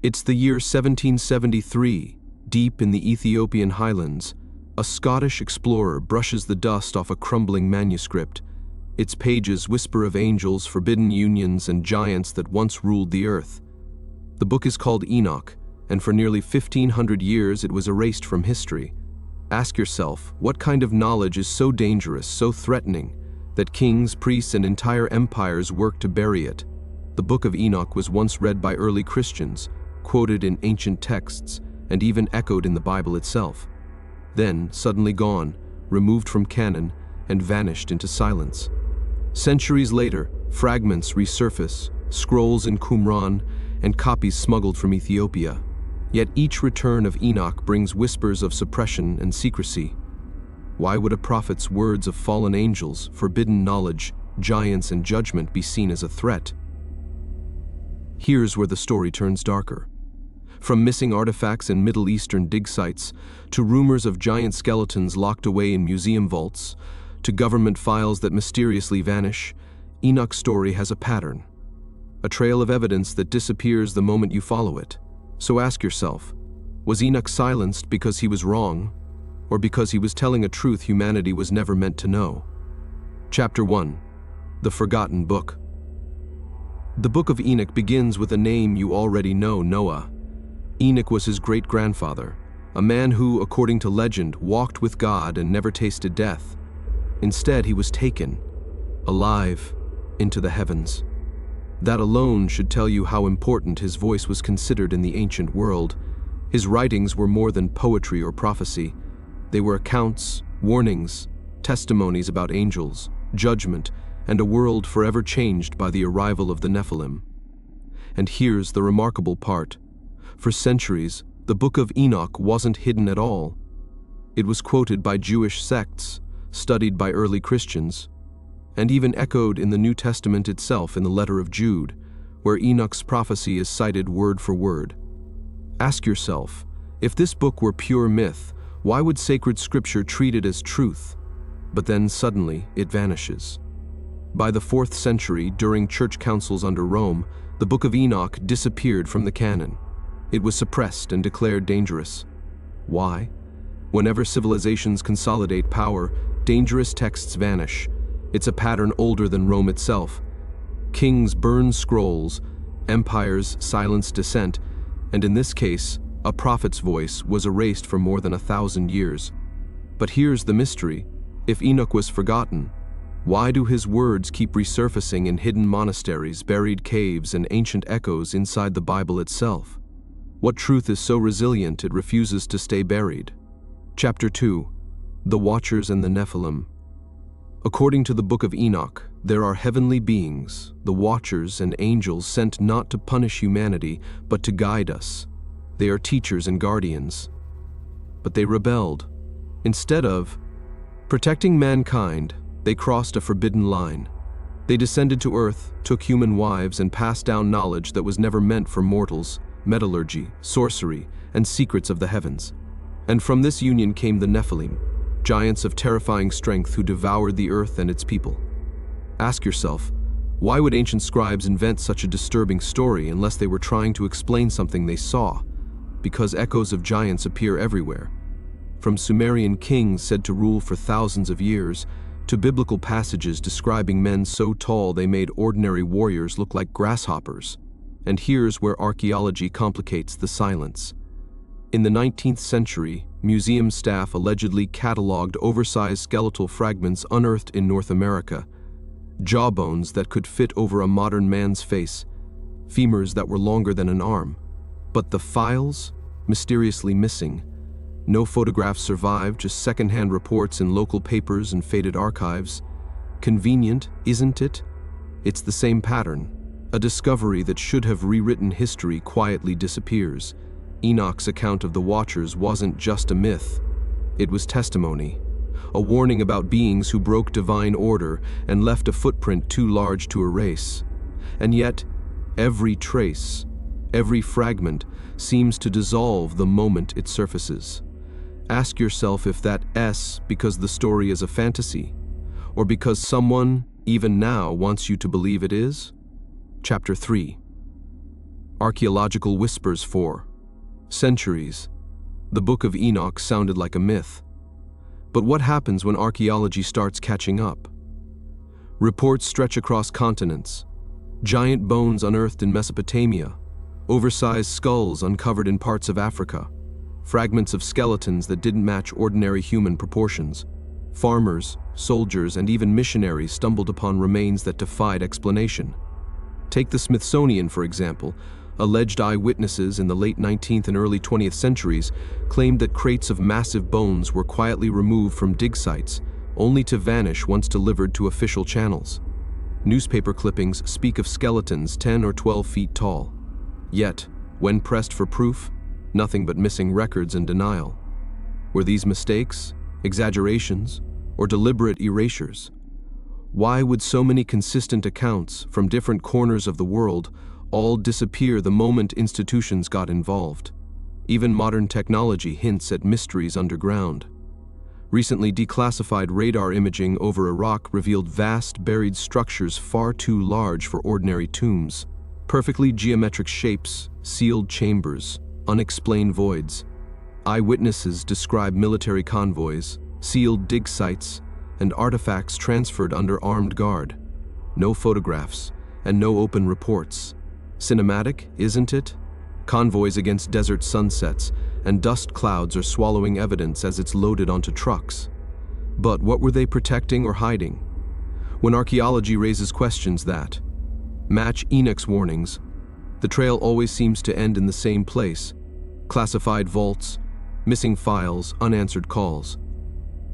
It's the year 1773, deep in the Ethiopian highlands. A Scottish explorer brushes the dust off a crumbling manuscript. Its pages whisper of angels, forbidden unions, and giants that once ruled the earth. The book is called Enoch, and for nearly 1,500 years it was erased from history. Ask yourself, what kind of knowledge is so dangerous, so threatening, that kings, priests, and entire empires work to bury it? The Book of Enoch was once read by early Christians, quoted in ancient texts, and even echoed in the Bible itself. Then, suddenly gone, removed from canon, and vanished into silence. Centuries later, fragments resurface, scrolls in Qumran, and copies smuggled from Ethiopia. Yet each return of Enoch brings whispers of suppression and secrecy. Why would a prophet's words of fallen angels, forbidden knowledge, giants, and judgment be seen as a threat? Here's where the story turns darker. From missing artifacts in Middle Eastern dig sites, to rumors of giant skeletons locked away in museum vaults, to government files that mysteriously vanish, Enoch's story has a pattern. A trail of evidence that disappears the moment you follow it. So ask yourself, was Enoch silenced because he was wrong, or because he was telling a truth humanity was never meant to know? Chapter 1. The Forgotten Book. The Book of Enoch begins with a name you already know, Noah. Enoch was his great-grandfather, a man who, according to legend, walked with God and never tasted death. Instead, he was taken, alive, into the heavens. That alone should tell you how important his voice was considered in the ancient world. His writings were more than poetry or prophecy. They were accounts, warnings, testimonies about angels, judgment, and a world forever changed by the arrival of the Nephilim. And here's the remarkable part. For centuries, the Book of Enoch wasn't hidden at all. It was quoted by Jewish sects, studied by early Christians, and even echoed in the New Testament itself in the letter of Jude, where Enoch's prophecy is cited word for word. Ask yourself, if this book were pure myth, why would sacred scripture treat it as truth? But then suddenly it vanishes. By the 4th century, during church councils under Rome, the Book of Enoch disappeared from the canon. It was suppressed and declared dangerous. Why? Whenever civilizations consolidate power, dangerous texts vanish. It's a pattern older than Rome itself. Kings burn scrolls, empires silence dissent, and in this case, a prophet's voice was erased for more than 1,000 years. But here's the mystery. If Enoch was forgotten, why do his words keep resurfacing in hidden monasteries, buried caves, and ancient echoes inside the Bible itself? What truth is so resilient it refuses to stay buried? Chapter 2. The Watchers and the Nephilim. According to the Book of Enoch, there are heavenly beings, the Watchers and angels sent not to punish humanity, but to guide us. They are teachers and guardians. But they rebelled. Instead of protecting mankind, they crossed a forbidden line. They descended to earth, took human wives, and passed down knowledge that was never meant for mortals, metallurgy, sorcery, and secrets of the heavens. And from this union came the Nephilim, giants of terrifying strength who devoured the earth and its people. Ask yourself, why would ancient scribes invent such a disturbing story unless they were trying to explain something they saw? Because echoes of giants appear everywhere. From Sumerian kings said to rule for thousands of years, to biblical passages describing men so tall they made ordinary warriors look like grasshoppers. And here's where archaeology complicates the silence. In the 19th century, museum staff allegedly cataloged oversized skeletal fragments unearthed in North America, jawbones that could fit over a modern man's face, femurs that were longer than an arm. But the files? Mysteriously missing. No photographs survived, just secondhand reports in local papers and faded archives. Convenient, isn't it? It's the same pattern. A discovery that should have rewritten history quietly disappears. Enoch's account of the Watchers wasn't just a myth. It was testimony. A warning about beings who broke divine order and left a footprint too large to erase. And yet, every trace, every fragment, seems to dissolve the moment it surfaces. Ask yourself if that is because the story is a fantasy, or because someone, even now, wants you to believe it is? Chapter 3. Archaeological whispers for centuries. The Book of Enoch sounded like a myth. But what happens when archaeology starts catching up? Reports stretch across continents. Giant bones unearthed in Mesopotamia, oversized skulls uncovered in parts of Africa, fragments of skeletons that didn't match ordinary human proportions. Farmers, soldiers, and even missionaries stumbled upon remains that defied explanation. Take the Smithsonian, for example. Alleged eyewitnesses in the late 19th and early 20th centuries claimed that crates of massive bones were quietly removed from dig sites, only to vanish once delivered to official channels. Newspaper clippings speak of skeletons 10 or 12 feet tall. Yet, when pressed for proof, nothing but missing records and denial. Were these mistakes, exaggerations, or deliberate erasures? Why would so many consistent accounts from different corners of the world all disappear the moment institutions got involved? Even modern technology hints at mysteries underground. Recently declassified radar imaging over Iraq revealed vast buried structures far too large for ordinary tombs. Perfectly geometric shapes, sealed chambers, unexplained voids. Eyewitnesses describe military convoys, sealed dig sites, and artifacts transferred under armed guard. No photographs, and no open reports. Cinematic, isn't it? Convoys against desert sunsets, and dust clouds are swallowing evidence as it's loaded onto trucks. But what were they protecting or hiding? When archaeology raises questions that match Enoch's warnings, the trail always seems to end in the same place: classified vaults, missing files, unanswered calls.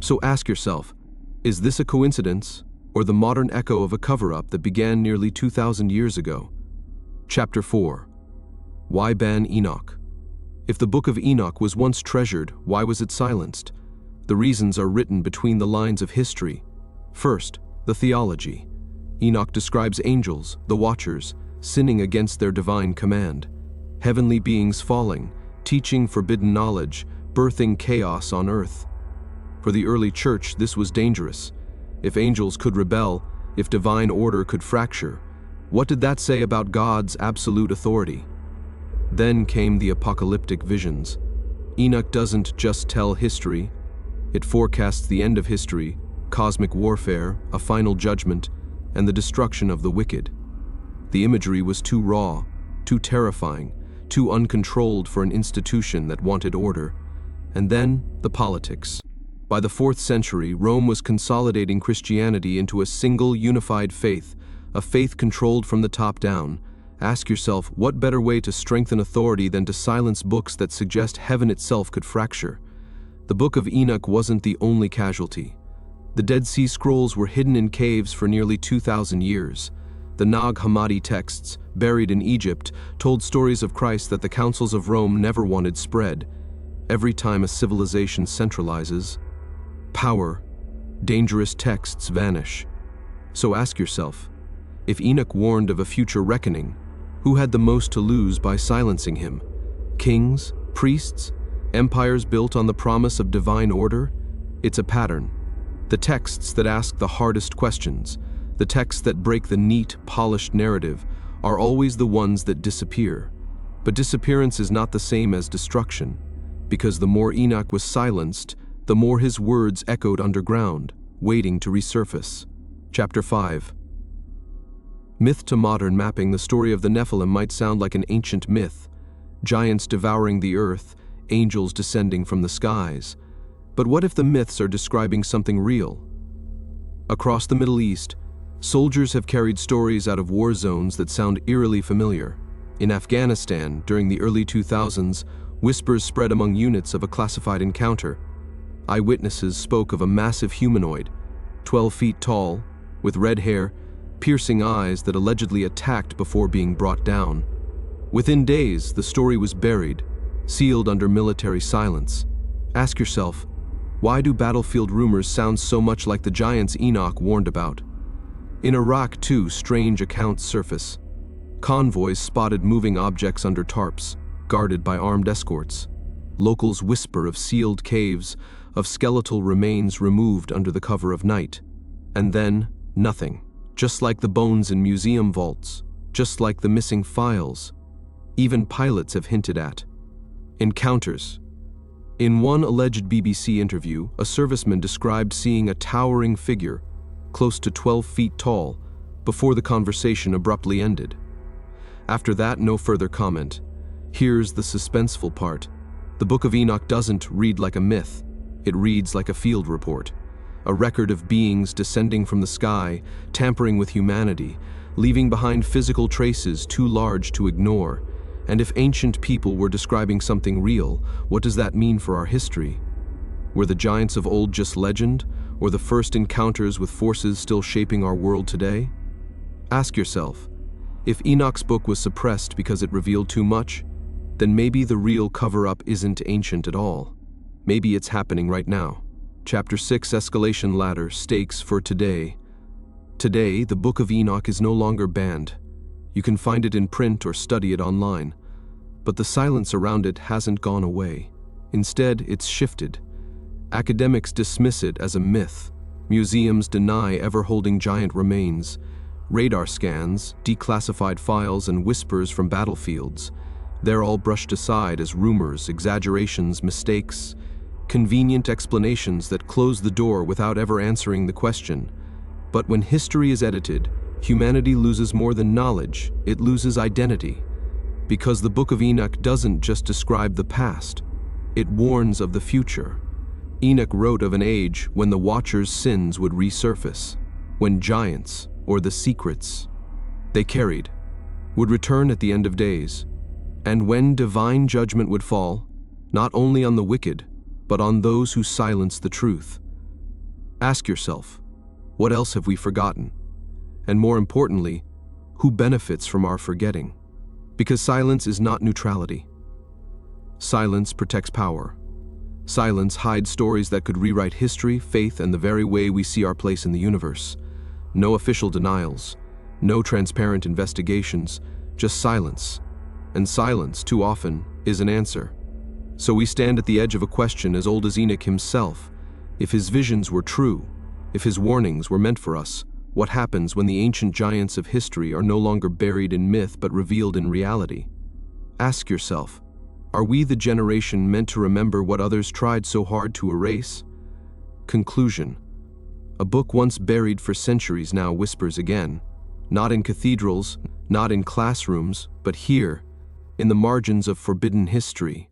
So ask yourself, is this a coincidence or the modern echo of a cover-up that began nearly 2,000 years ago? Chapter 4. Why ban Enoch? If the Book of Enoch was once treasured, why was it silenced? The reasons are written between the lines of history. First, the theology. Enoch describes angels, the Watchers, sinning against their divine command. Heavenly beings falling, teaching forbidden knowledge, birthing chaos on earth. For the early church, this was dangerous. If angels could rebel, if divine order could fracture, what did that say about God's absolute authority? Then came the apocalyptic visions. Enoch doesn't just tell history, it forecasts the end of history, cosmic warfare, a final judgment, and the destruction of the wicked. The imagery was too raw, too terrifying, too uncontrolled for an institution that wanted order. And then, the politics. By the 4th century, Rome was consolidating Christianity into a single unified faith, a faith controlled from the top down. Ask yourself, what better way to strengthen authority than to silence books that suggest heaven itself could fracture? The Book of Enoch wasn't the only casualty. The Dead Sea Scrolls were hidden in caves for nearly 2,000 years. The Nag Hammadi texts, buried in Egypt, told stories of Christ that the councils of Rome never wanted spread. Every time a civilization centralizes power, dangerous texts vanish. So ask yourself, if Enoch warned of a future reckoning, who had the most to lose by silencing him? Kings? Priests? Empires built on the promise of divine order? It's a pattern. The texts that ask the hardest questions, the texts that break the neat, polished narrative, are always the ones that disappear. But disappearance is not the same as destruction, because the more Enoch was silenced, the more his words echoed underground, waiting to resurface. Chapter 5. Myth to modern mapping. The story of the Nephilim might sound like an ancient myth. Giants devouring the earth, angels descending from the skies. But what if the myths are describing something real? Across the Middle East, soldiers have carried stories out of war zones that sound eerily familiar. In Afghanistan, during the early 2000s, whispers spread among units of a classified encounter. Eyewitnesses spoke of a massive humanoid, 12 feet tall, with red hair, piercing eyes that allegedly attacked before being brought down. Within days, the story was buried, sealed under military silence. Ask yourself, why do battlefield rumors sound so much like the giants Enoch warned about? In Iraq, too, strange accounts surface. Convoys spotted moving objects under tarps, guarded by armed escorts. Locals whisper of sealed caves, of skeletal remains removed under the cover of night. And then, nothing. Just like the bones in museum vaults, just like the missing files. even pilots have hinted at. Encounters. In one alleged BBC interview, a serviceman described seeing a towering figure, close to 12 feet tall, before the conversation abruptly ended. After that, no further comment. Here's the suspenseful part. The Book of Enoch doesn't read like a myth. It reads like a field report. A record of beings descending from the sky, tampering with humanity, leaving behind physical traces too large to ignore. And if ancient people were describing something real, what does that mean for our history? Were the giants of old just legend, or the first encounters with forces still shaping our world today? Ask yourself, if Enoch's book was suppressed because it revealed too much, then maybe the real cover-up isn't ancient at all. Maybe it's happening right now. Chapter 6, Escalation Ladder, Stakes for Today. Today, the Book of Enoch is no longer banned. You can find it in print or study it online. But the silence around it hasn't gone away. Instead, it's shifted. Academics dismiss it as a myth. Museums deny ever holding giant remains. Radar scans, declassified files, and whispers from battlefields. They're all brushed aside as rumors, exaggerations, mistakes, convenient explanations that close the door without ever answering the question. But when history is edited, humanity loses more than knowledge, it loses identity. Because the Book of Enoch doesn't just describe the past, it warns of the future. Enoch wrote of an age when the Watcher's sins would resurface, when giants, or the secrets they carried, would return at the end of days, and when divine judgment would fall, not only on the wicked, but on those who silence the truth. Ask yourself, what else have we forgotten? And more importantly, who benefits from our forgetting? Because silence is not neutrality. Silence protects power. Silence hides stories that could rewrite history, faith, and the very way we see our place in the universe. No official denials, no transparent investigations, just silence. And silence, too often, is an answer. So we stand at the edge of a question as old as Enoch himself. If his visions were true, if his warnings were meant for us, what happens when the ancient giants of history are no longer buried in myth but revealed in reality? Ask yourself, are we the generation meant to remember what others tried so hard to erase? Conclusion. A book once buried for centuries now whispers again, not in cathedrals, not in classrooms, but here, in the margins of forbidden history.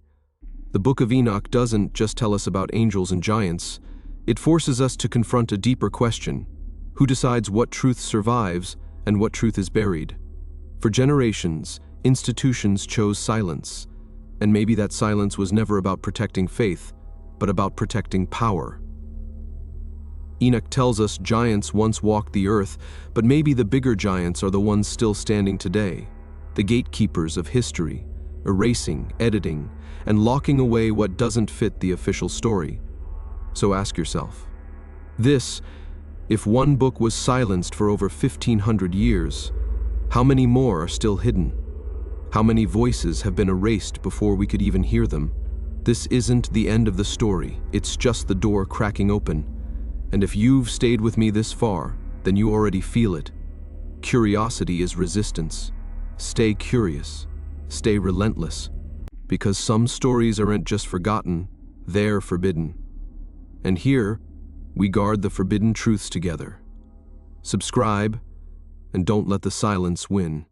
The Book of Enoch doesn't just tell us about angels and giants, it forces us to confront a deeper question: who decides what truth survives and what truth is buried? For generations, institutions chose silence, and maybe that silence was never about protecting faith, but about protecting power. Enoch tells us giants once walked the earth, but maybe the bigger giants are the ones still standing today, the gatekeepers of history, erasing, editing, and locking away what doesn't fit the official story. So ask yourself, if one book was silenced for over 1,500 years, how many more are still hidden? How many voices have been erased before we could even hear them? This isn't the end of the story, it's just the door cracking open. And if you've stayed with me this far, then you already feel it. Curiosity is resistance. Stay curious. Stay relentless. Because some stories aren't just forgotten, they're forbidden. And here, we guard the forbidden truths together. Subscribe, and don't let the silence win.